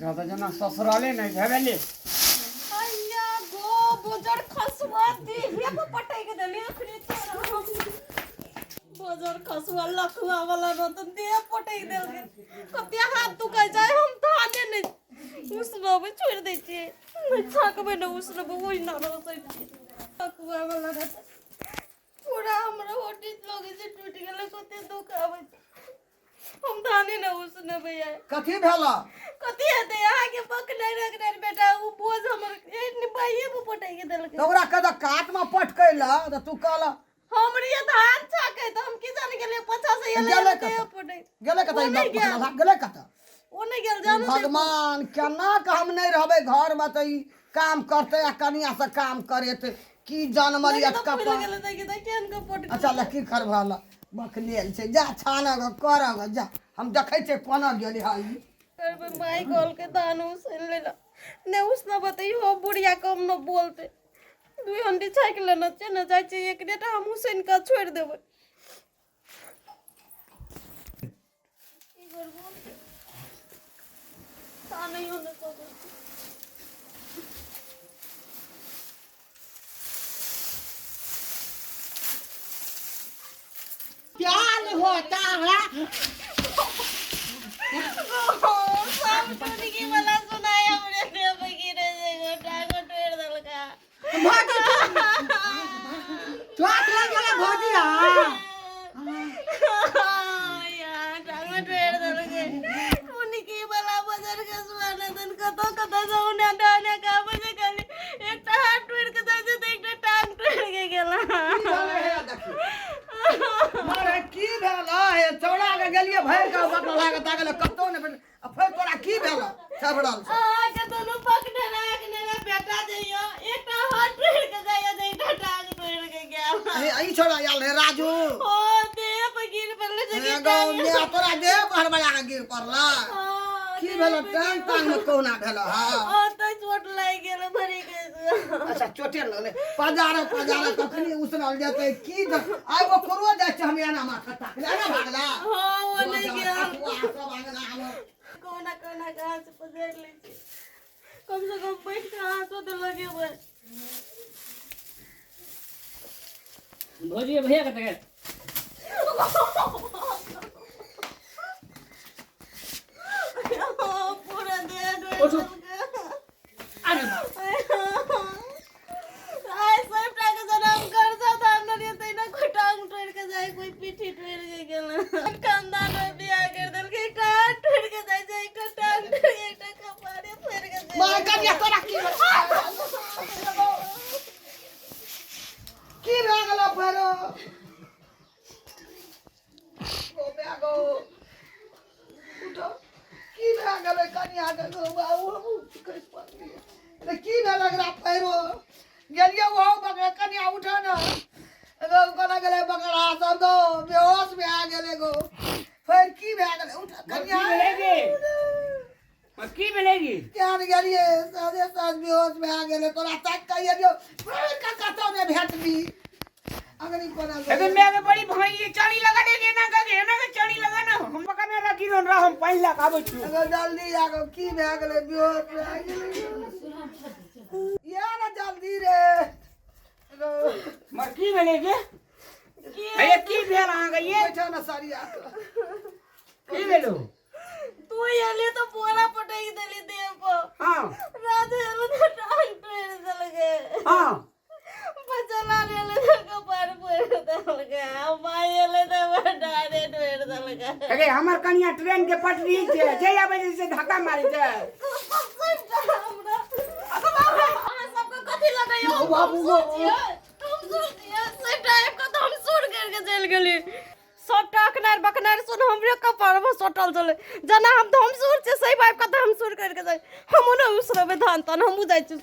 कहता जना ससुराले नहीं झवेली अय्या गो बोजर खसुआ दी हे पटाई के दली अखनी तोरा बोजर खसुआ लखुआ वाला रतन दे पटाई देल के कतिया हाथ तू कह जाए हम थाने नहीं उसनो भी छोड़ दे छी मैं छाकबे न उसनो भी ओइ न रसै छी लखुआ वाला रतन पूरा हमरा होटी लगे से टूट गेले कते दुख आबै हम थाने न उसनो भैया कथी भेला कथी हेते यहाँ के पकड़े रखने बेटा वो बोझ हमर एतनी पाइए को पटाई के देलक तो ओकरा कदा काट में पटकैला त तू कहला हमर ये धान छाके तो हम की जाने के लिए 50 से ले के पटाई गेले कतई बाप पकड़ा गेले कता ओ नहीं गेल जानो भगवान केना के हम नहीं रहबे घर में त ई काम करते आ कनिया से काम करेते की जानमरियत का गेल त के केन को पट अच्छा लकी करवाला बखलियल छै जा छाना ग करग जा हम देखै छै कोना गेली हाई करबे माई गोल के दानो से लेला ने उसना बताई हो बुढ़िया कम न बोलते दुई हंडी साइकिल न छ न जाय छै एक डेटा हम हुसैन का छोड़ देबै ई गरबो ता नहीं होने को क्या होता है सब टोनी की मला सुनाई हमरे ने बगिरे से गोटा को टोड़ दलका भागी तू आत लगला भोजिया या टांग टोड़ दलके टोनी की मला बाजार के सुना दन कतो जाउने डाने का बजे खाली एकटा हाथ टोड़ के जाय छै त एकटा टांग टोड़ के गेला मारे की भेला हे चौड़ा के गेलिए भैर के बकला लागत गेल कतो ने फिर तोरा की भेला सबड़ल के दोनों पकड़े रखने रे बेटा जइयो एकटा हाथ टोड़ के जाय दे एकटा टांग टोड़ के गेला अरे आई छोड़ा आयल है राजू ओ दे पे गिर पड़ले से गांव में तोरा दे बहरबड़ा के गिर पड़ला की भेला टांग में कोना भेला हां ओ तो चोट लाग गेल भरी के अच्छा चोटे लगले पजारा कखनी उसनल जेते की आइ वो करो जाय छै हम एना माथा ताकले ना भागला हां वो नहीं गया सब भागला हम कोना कहां से पकड़ ले छी कम से कम बैठ के हाथ तो लगे हुए भोजी भैया कहते हैं पूरा दे अरे आय सब टांग जन्म कर जा था नहीं तो ना कोई टांग टोड़ के जाए कोई पीठी टोड़ के गेला खानदान में बियाह कर देल के टांग टोड़ के जाए जाए एक टांग टोड़ के एक कपारे फेर के मार कनिया तोरा की लागला फेरो ओ बेगो उठो की लागले कनिया के गो बाबू कैस पड़ी ले की लागला फेरो गेलिए वो बगल कनिया उठा ना गो कोना गेले बगड़ा सब गो बेहोश में आ गेले गो फिर की भए गेले उठा कनिया की मिलेगी क्या गेलिए सादे साज बेहोश में आ गेले तोरा तक कहिए जो का कतो ने भेट दी अगर ई कोना अबे मैं बड़ी भाई ये चाणी लगा देगे ना के चाणी लगा ना हम पकड़ने रखी रोन रहा हम पहला काबे छु अगर जल्दी आगो की भए गेले बेहोश में आ गेले या ना जल्दी रे मर की मिलेगी भैया की भेल आ गई ये बैठा ना सारी आ की भेलो तू ये तो पूरा पटाई देली देव पर हां रात हेलो तो टांग टोड़ देल के हां बचला ले कपार फोड़ देल के माई ले तो डारे टोड़ देल के अरे हमर कनिया ट्रेन के पटरी छे जया बजे से धक्का मारी छे सबको कथी लगायो बाबू तुम सोचिए से टाइप का तो हम सुर करके चल गेली सब टाकनार बकनार सुन हमरे कपार में सटल चले जना हम तो हम सुर से सही बात का हम सुर करके जाए हम न उसरे धान तन हम जाय छी